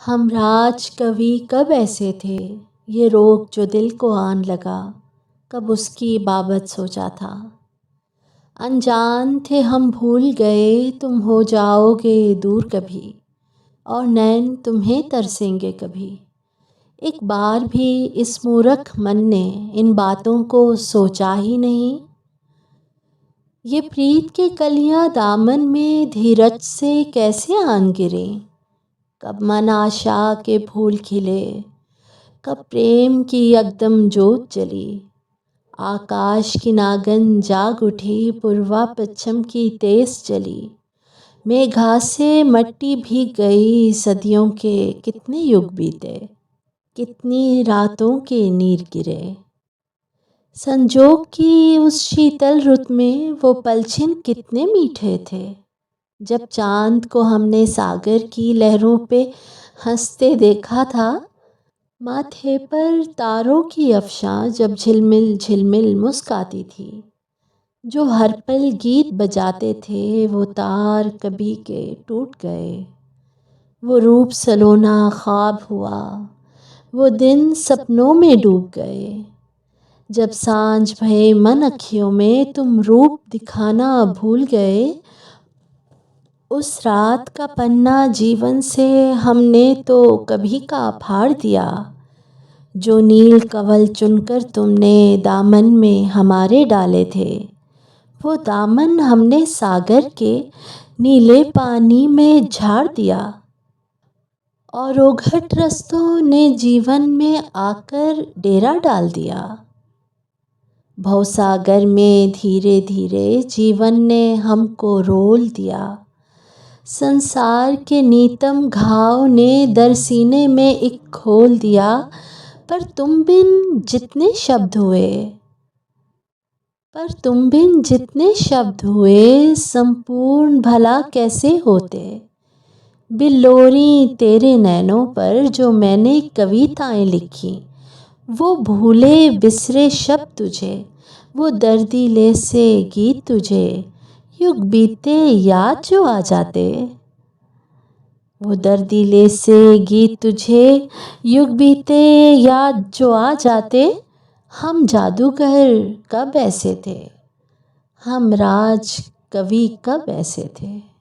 हम राज कवि कब ऐसे थे, ये रोग जो दिल को आन लगा, कब उसकी बाबत सोचा था। अनजान थे हम भूल गए, तुम हो जाओगे दूर कभी, और नैन तुम्हें तरसेंगे कभी। एक बार भी इस मूर्ख मन ने इन बातों को सोचा ही नहीं। ये प्रीत के कलियां दामन में धीरज से कैसे आन गिरे। कब मन आशा के फूल खिले, कब प्रेम की एकदम जोत जली। आकाश की नागन जाग उठी, पूर्वा पश्चिम की तेज चली। मेघा से मट्टी भीग गई, सदियों के कितने युग बीते, कितनी रातों के नीर गिरे। संजोग की उस शीतल रुत में वो पलछिन कितने मीठे थे, जब चांद को हमने सागर की लहरों पे हंसते देखा था। माथे पर तारों की अफशां जब झिलमिल झिलमिल मुस्काती थी। जो हर पल गीत बजाते थे, वो तार कभी के टूट गए। वो रूप सलोना ख्वाब हुआ, वो दिन सपनों में डूब गए। जब सांझ भये मन अखियों में तुम रूप दिखाना भूल गए। उस रात का पन्ना जीवन से हमने तो कभी का फाड़ दिया। जो नील कवल चुनकर तुमने दामन में हमारे डाले थे, वो दामन हमने सागर के नीले पानी में झाड़ दिया। और ओघट रस्तों ने जीवन में आकर डेरा डाल दिया। भवसागर में धीरे धीरे जीवन ने हमको रोल दिया। संसार के नीतम घाव ने दर सीने में एक खोल दिया। पर तुम बिन जितने शब्द हुए संपूर्ण भला कैसे होते। बिल्लोरी तेरे नैनों पर जो मैंने कविताएं लिखी, वो भूले बिसरे शब्द तुझे, वो दर्दीले से गीत तुझे। युग बीते याद जो आ जाते, वो दर्दीले से गीत तुझे। युग बीते याद जो आ जाते। हम जादूगर कब ऐसे थे, हम राज कवि कब ऐसे थे।